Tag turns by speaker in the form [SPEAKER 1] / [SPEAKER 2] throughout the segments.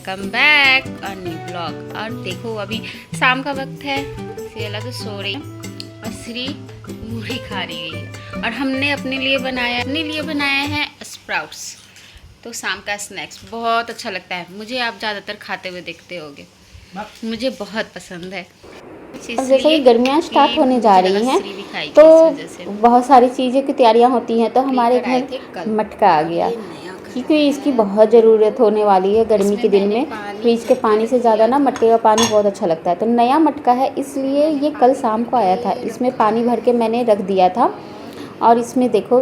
[SPEAKER 1] Welcome back और new blog. और देखो अभी शाम का वक्त है, सेला तो सो रही और श्री मूढ़ी खा रही है। और हमने अपने लिए बनाया है स्प्राउट्स। तो शाम का स्नैक्स बहुत अच्छा लगता है मुझे, आप ज़्यादातर खाते हुए देखते होगे, मुझे बहुत पसंद है।
[SPEAKER 2] अब जैसे कि गर्मियाँ स्टार्ट होने जा रही हैं तो बहुत सारी चीज़ें की तैयारियां होती हैं। तो हमारे घर मटका आ गया क्योंकि इसकी बहुत ज़रूरत होने वाली है गर्मी के दिन में। फ्रिज के पानी से ज़्यादा ना मटके का पानी बहुत अच्छा लगता है। तो नया मटका है इसलिए ये कल शाम को आया था। इसमें पानी भर के मैंने रख दिया था और इसमें देखो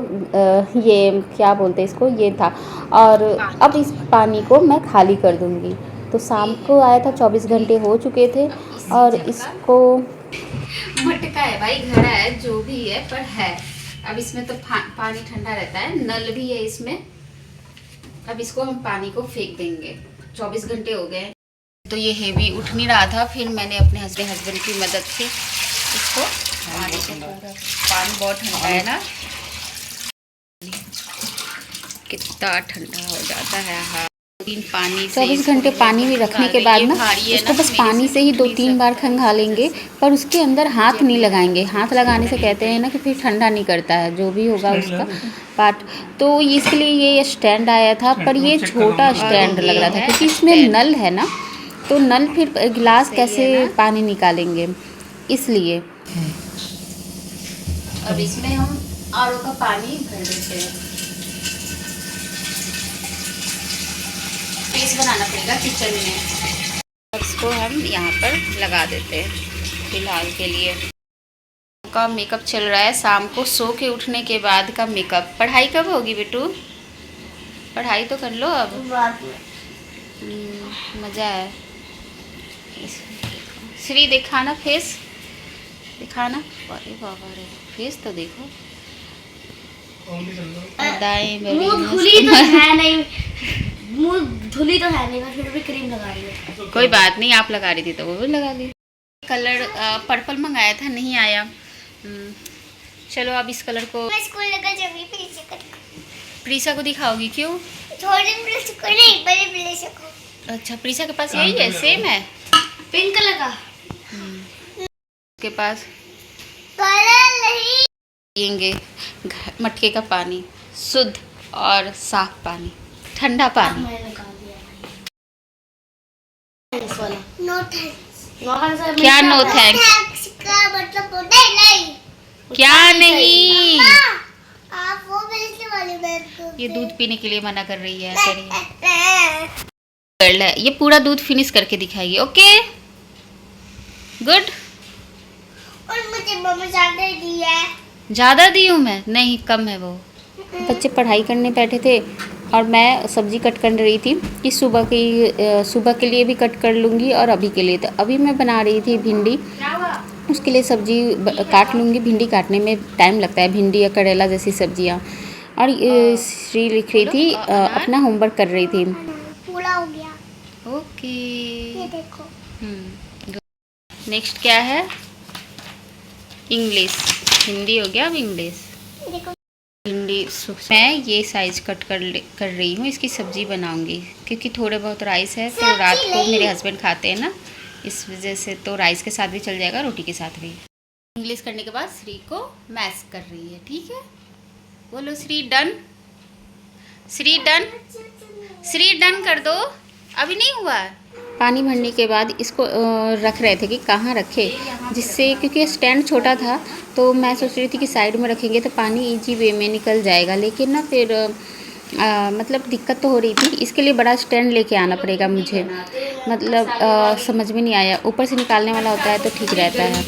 [SPEAKER 2] ये क्या बोलते हैं इसको, ये था। और अब इस पानी को मैं खाली कर दूँगी। तो शाम को आया था, 24 घंटे हो चुके थे और इसको
[SPEAKER 1] मटका है भाई, घड़ा है जो भी है, पर है। अब इसमें तो पानी ठंडा रहता है, नल भी है इसमें। अब इसको हम पानी को फेंक देंगे। 24 घंटे हो गए तो ये हेवी उठ नहीं रहा था। फिर मैंने अपने हस्बैंड की मदद से इसको पानी बहुत ठंडा है ना, कितना ठंडा हो जाता है। हाँ, पानी
[SPEAKER 2] 24 घंटे पानी में रखने के बाद ना इसको बस पानी से ही 2-3 बार खंगालेंगे, पर उसके अंदर हाथ नहीं लगाएंगे। हाथ लगाने से कहते हैं ना कि फिर ठंडा नहीं करता है जो भी होगा उसका पार्ट। तो इसके लिए ये स्टैंड आया था, पर ये छोटा स्टैंड लग रहा था क्योंकि इसमें नल है ना, तो नल फिर गिलास कैसे पानी निकालेंगे, इसलिए।
[SPEAKER 1] अब इसमें हम आरओ का पानी भर देते हैं। पेस्ट बनाना पड़ेगा किचन में। इसको हम यहाँ पर लगा देते हैं फिलहाल के लिए। का मेकअप चल रहा है शाम को सो के उठने के बाद का मेकअप। पढ़ाई कब होगी बेटू? पढ़ाई तो कर लो अब। मज़ा है। श्री दिखाना फेस, दिखाना। अरे बाबा रे, फेस तो देखो।
[SPEAKER 3] मुँह धुली तो है नहीं, मैं फिर भी क्रीम लगा रही हूँ।
[SPEAKER 1] कोई बात नहीं, आप लगा रही थी तो वो भी लगा ली। कलर पर्पल मंगाया था, नहीं आया। चलो अब इस कलर को
[SPEAKER 3] मैं स्कूल लेकर जाऊंगी।
[SPEAKER 1] प्रीसा को दिखाओगी? क्यों? अच्छा, प्रीसा के पास यही है, सेम है,
[SPEAKER 3] पिंक कलर का।
[SPEAKER 1] के पास
[SPEAKER 3] कलर नहीं
[SPEAKER 1] पिएंगे मटके का पानी, शुद्ध और साफ पानी, ठंडा पानी।
[SPEAKER 3] No thanks.
[SPEAKER 1] क्या नो थैंक्स?
[SPEAKER 3] का मतलब होता है नहीं।
[SPEAKER 1] क्या नहीं?
[SPEAKER 3] आप वो बेचने वाले बैग को
[SPEAKER 1] ये दूध पीने के लिए मना कर रही है। गर्ल है, ये पूरा दूध फिनिश करके दिखाएगी। Okay, good.
[SPEAKER 3] और मुझे मम्मा ज़्यादा दी है।
[SPEAKER 1] ज़्यादा दी हूँ मैं? नहीं, कम है वो।
[SPEAKER 2] बच्चे पढ़ाई करने बैठे थे और मैं सब्ज़ी कट कर रही थी कि सुबह के लिए भी कट कर लूँगी और अभी के लिए। तो अभी मैं बना रही थी भिंडी, उसके लिए सब्ज़ी काट लूँगी। भिंडी काटने में टाइम लगता है, भिंडी या करेला जैसी सब्जियाँ। और श्री लिख रही थी, अपना होमवर्क कर रही थी।
[SPEAKER 3] पूरा हो गया।
[SPEAKER 1] ओके,
[SPEAKER 3] ये देखो।
[SPEAKER 1] नेक्स्ट क्या है? इंग्लिश। हिंदी हो गया, अब इंग्लिश।
[SPEAKER 3] देखो
[SPEAKER 1] भिंडी मैं ये साइज कट कर रही हूँ, इसकी सब्ज़ी बनाऊंगी क्योंकि थोड़े बहुत राइस है तो रात को मेरे हस्बैंड खाते हैं ना, इस वजह से तो राइस के साथ भी चल जाएगा, रोटी के साथ भी। इंग्लिश करने के बाद श्री को मैश कर रही है, ठीक है? बोलो Shri done. Shri done, Shri done कर दो। अभी नहीं हुआ।
[SPEAKER 2] पानी भरने के बाद इसको रख रहे थे कि कहाँ रखे, जिससे क्योंकि स्टैंड छोटा था तो मैं सोच रही थी कि साइड में रखेंगे तो पानी इजी वे में निकल जाएगा। लेकिन ना फिर मतलब दिक्कत तो हो रही थी। इसके लिए बड़ा स्टैंड लेके आना पड़ेगा मुझे, मतलब समझ में नहीं आया। ऊपर से निकालने वाला होता है तो ठीक रहता है,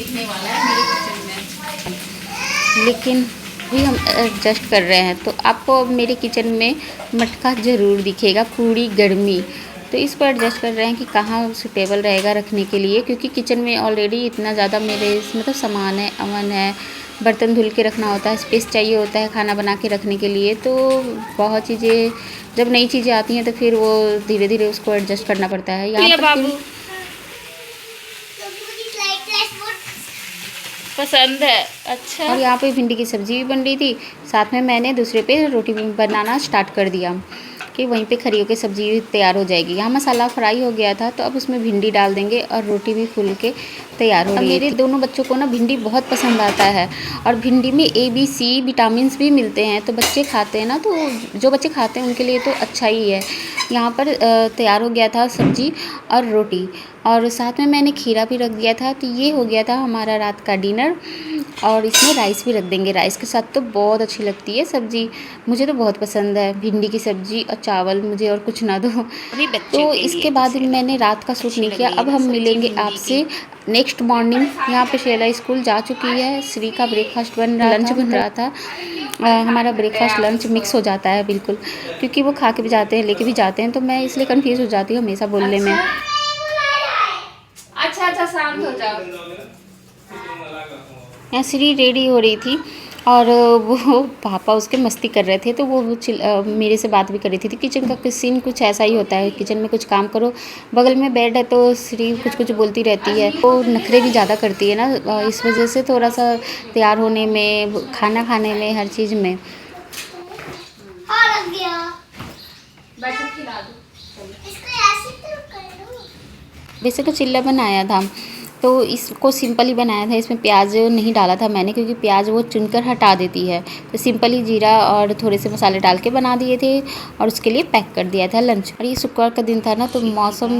[SPEAKER 2] लेकिन भी हम एडजस्ट कर रहे हैं। तो आपको मेरे किचन में मटका ज़रूर दिखेगा पूरी गर्मी। तो इस पर एडजस्ट कर रहे हैं कि कहाँ सूटेबल रहेगा रखने के लिए, क्योंकि किचन में ऑलरेडी इतना ज़्यादा मेरे मतलब सामान है, अवन है, बर्तन धुल के रखना होता है, स्पेस चाहिए होता है खाना बना के रखने के लिए। तो बहुत चीज़ें, जब नई चीज़ें आती हैं तो फिर वो धीरे धीरे उसको एडजस्ट करना पड़ता है। यहाँ पर
[SPEAKER 1] पसंद है। अच्छा,
[SPEAKER 2] और यहाँ पे भिंडी की सब्ज़ी भी बन रही थी, साथ में मैंने दूसरे पे रोटी बनाना स्टार्ट कर दिया।
[SPEAKER 1] कि वहीं पे खरी होकर सब्ज़ी तैयार हो जाएगी। यहाँ मसाला फ्राई हो गया था तो अब उसमें भिंडी डाल देंगे और रोटी भी फूल के तैयार हो रही है। मेरे दोनों बच्चों को ना भिंडी बहुत पसंद आता है और भिंडी में A, B, C विटामिन भी मिलते हैं, तो बच्चे खाते हैं ना, तो जो बच्चे खाते हैं उनके लिए तो अच्छा ही है। यहाँ पर तैयार हो गया था सब्ज़ी और रोटी, और साथ में मैंने खीरा भी रख दिया था। तो ये हो गया था हमारा रात का डिनर, और इसमें राइस भी रख देंगे। राइस के साथ तो बहुत अच्छी लगती है सब्ज़ी, मुझे तो बहुत पसंद है भिंडी की सब्ज़ी और चावल, मुझे और कुछ ना दो। तो इसके बाद मैंने रात का शूट नहीं किया। अब हम मिलेंगे आपसे नेक्स्ट मॉर्निंग। यहाँ पे शैला स्कूल जा चुकी है, श्री का ब्रेकफास्ट लंच बन रहा था। हमारा ब्रेकफास्ट लंच मिक्स हो जाता है बिल्कुल, क्योंकि वो खा के भी जाते हैं लेके भी जाते हैं, तो मैं इसलिए कंफ्यूज हो जाती हूँ हमेशा बोलने में।
[SPEAKER 2] अच्छा शांत हो जाओ।
[SPEAKER 1] यहाँ श्री रेडी हो रही थी और वो पापा उसके मस्ती कर रहे थे, तो वो मेरे से बात भी कर रही थी। किचन का सीन कुछ ऐसा ही होता है, किचन में कुछ काम करो, बगल में बेड है तो श्री कुछ कुछ बोलती रहती है। वो नखरे भी ज़्यादा करती है ना, इस वजह से थोड़ा सा तैयार होने में, खाना खाने में, हर चीज़ में। वैसे तो चिल्ला बनाया था, तो इसको सिंपल ही बनाया था। इसमें प्याज नहीं डाला था मैंने, क्योंकि प्याज वो चुनकर हटा देती है, तो सिंपल ही जीरा और थोड़े से मसाले डाल के बना दिए थे और उसके लिए पैक कर दिया था लंच। और ये शुक्रवार का दिन था ना, तो मौसम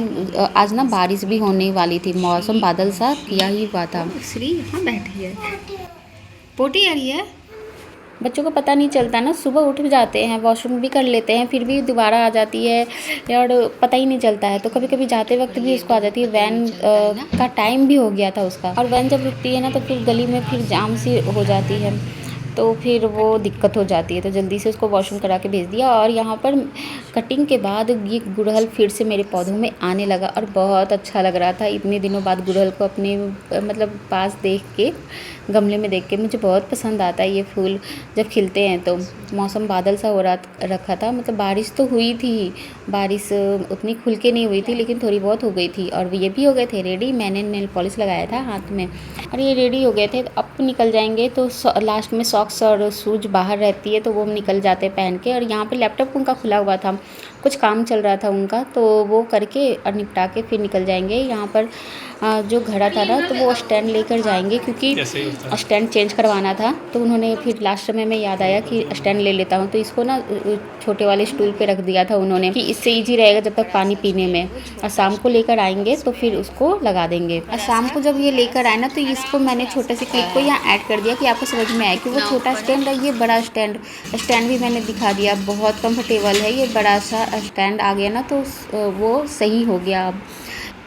[SPEAKER 1] आज ना बारिश भी होने वाली थी, मौसम बादल सा किया ही हुआ था। श्री यहाँ बैठी है, पोटी आ रही है। बच्चों को पता नहीं चलता ना, सुबह उठ भी जाते हैं, वॉशरूम भी कर लेते हैं, फिर भी दोबारा आ जाती है और पता ही नहीं चलता है। तो कभी कभी जाते वक्त भी उसको आ जाती है। वैन का टाइम भी हो गया था उसका, और वैन जब रुकती है ना, तो फिर गली में फिर जाम सी हो जाती है, तो फिर वो दिक्कत हो जाती है। तो जल्दी से उसको वॉशरूम करा के भेज दिया। और यहाँ पर कटिंग के बाद ये गुड़हल फिर से मेरे पौधों में आने लगा और बहुत अच्छा लग रहा था। इतने दिनों बाद गुड़हल को अपने मतलब पास देख के, गमले में देख के, मुझे बहुत पसंद आता है ये फूल जब खिलते हैं। तो मौसम बादल सा हो रखा था, मतलब बारिश तो हुई थी, बारिश उतनी खुल के नहीं हुई थी, लेकिन थोड़ी बहुत हो गई थी। और ये भी हो गए थे रेडी, मैंने नेल पॉलिश लगाया था हाथ में, और ये रेडी हो गए थे। अब निकल जाएंगे, तो लास्ट में सॉक्स और शूज बाहर रहती है, तो वो निकल जाते पहन के। और यहाँ पे लैपटॉप उनका खुला हुआ था, कुछ काम चल रहा था उनका, तो वो करके और निपटा के फिर निकल जाएंगे। यहाँ पर जो घड़ा था ना, तो वो स्टैंड लेकर जाएंगे, क्योंकि स्टैंड चेंज करवाना था। तो उन्होंने फिर लास्ट समय में याद आया कि स्टैंड ले लेता हूँ, तो इसको ना छोटे वाले स्टूल पे रख दिया था उन्होंने, कि इससे ईजी रहेगा जब तक पानी पीने में। और शाम को लेकर आएंगे तो फिर उसको लगा देंगे। और शाम को जब ये लेकर आए ना, तो इसको मैंने छोटे से क्लिप को यहाँ ऐड कर दिया कि आपको समझ में आए कि वो छोटा स्टैंड है, ये बड़ा स्टैंड भी मैंने दिखा दिया। बहुत कंफर्टेबल है, ये बड़ा सा स्टैंड आ गया ना, तो वो सही हो गया। अब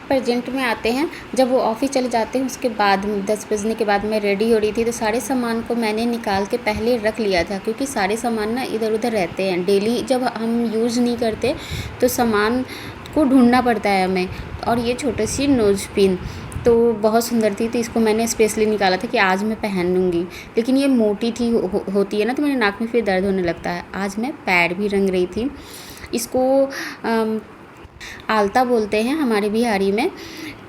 [SPEAKER 1] प्रेजेंट में आते हैं, जब वो ऑफिस चले जाते हैं उसके बाद 10 बजने के बाद मैं रेडी हो रही थी, तो सारे सामान को मैंने निकाल के पहले रख लिया था, क्योंकि सारे सामान ना इधर उधर रहते हैं। डेली जब हम यूज़ नहीं करते तो सामान को ढूंढना पड़ता है हमें। और ये छोटी सी नोज पिन तो बहुत सुंदर थी, तो इसको मैंने स्पेशली निकाला था कि आज मैं पहन लूँगी, लेकिन ये मोटी थी होती है ना, तो मेरे नाक में फिर दर्द होने लगता है। आज मैं पैड भी रंग रही थी, इसको आलता बोलते हैं हमारे बिहारी में,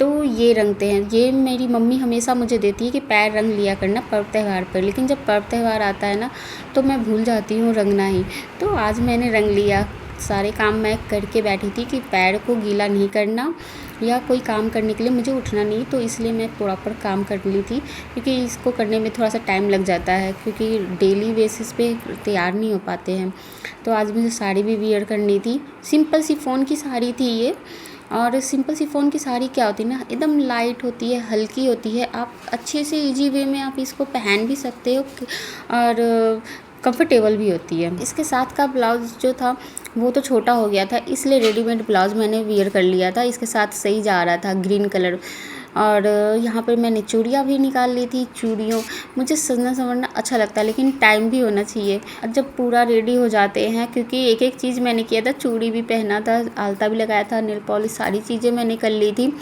[SPEAKER 1] तो ये रंगते हैं। ये मेरी मम्मी हमेशा मुझे देती है कि पैर रंग लिया करना पर्व त्यौहार पर, लेकिन जब पर्व त्यौहार आता है ना, तो मैं भूल जाती हूँ रंगना ही। तो आज मैंने रंग लिया। सारे काम मैं करके बैठी थी कि पैर को गीला नहीं करना, या कोई काम करने के लिए मुझे उठना नहीं, तो इसलिए मैं प्रॉपर काम कर ली थी, क्योंकि इसको करने में थोड़ा सा टाइम लग जाता है, क्योंकि डेली बेसिस पे तैयार नहीं हो पाते हैं। तो आज मुझे साड़ी भी वियर करनी थी, सिंपल शिफॉन की साड़ी थी ये। और सिंपल शिफॉन की साड़ी क्या होती है ना, एकदम लाइट होती है, हल्की होती है, आप अच्छे से इजी वे में आप इसको पहन भी सकते हो और कंफर्टेबल भी होती है। इसके साथ का ब्लाउज़ जो था वो तो छोटा हो गया था, इसलिए रेडीमेड ब्लाउज़ मैंने वियर कर लिया था, इसके साथ सही जा रहा था, ग्रीन कलर। और यहाँ पर मैंने चूड़ियाँ भी निकाल ली थी। चूड़ियों मुझे सजना संवरना अच्छा लगता है, लेकिन टाइम भी होना चाहिए। जब पूरा रेडी हो जाते हैं, क्योंकि एक एक चीज़ मैंने किया था, चूड़ी भी पहना था, आलता भी लगाया था, नेल पॉलिश, सारी चीज़ें मैंने कर ली थी।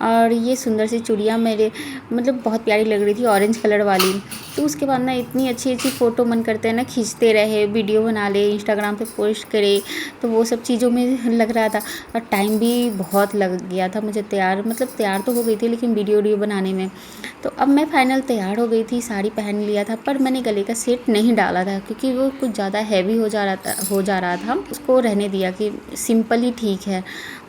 [SPEAKER 2] और ये सुंदर सी चूड़ियाँ मेरे मतलब बहुत प्यारी लग रही थी, ऑरेंज कलर वाली। तो उसके बाद ना इतनी अच्छी अच्छी फ़ोटो मन करते हैं ना खींचते रहे, वीडियो बना ले, इंस्टाग्राम पे पोस्ट करे, तो वो सब चीज़ों में लग रहा था। और टाइम भी बहुत लग गया था मुझे तैयार, मतलब तैयार तो हो गई थी लेकिन वीडियो बनाने में। तो अब मैं फ़ाइनल तैयार हो गई थी, साड़ी पहन लिया था, पर मैंने गले का सेट नहीं डाला था क्योंकि वो कुछ ज़्यादा हैवी हो जा रहा था। उसको रहने दिया कि सिंपल ही ठीक है।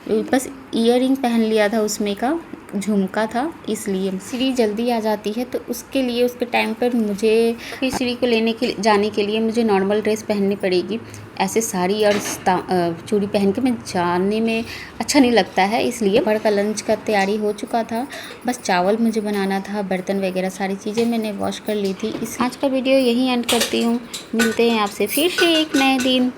[SPEAKER 2] बस ईयरिंग पहन लिया था, उसमें का झुमका था, इसलिए श्री जल्दी आ जाती है तो उसके लिए उसके टाइम पर मुझे श्री को जाने के लिए मुझे नॉर्मल ड्रेस पहननी पड़ेगी। ऐसे साड़ी और चूड़ी पहन के मैं जाने में अच्छा नहीं लगता है, इसलिए बड़ का लंच का तैयारी हो चुका था। बस चावल मुझे बनाना था, बर्तन वगैरह सारी चीज़ें मैंने वॉश कर ली थी। आज का वीडियो यहीं एंड करती हूँ, मिलते हैं आपसे फिर से एक नए दिन।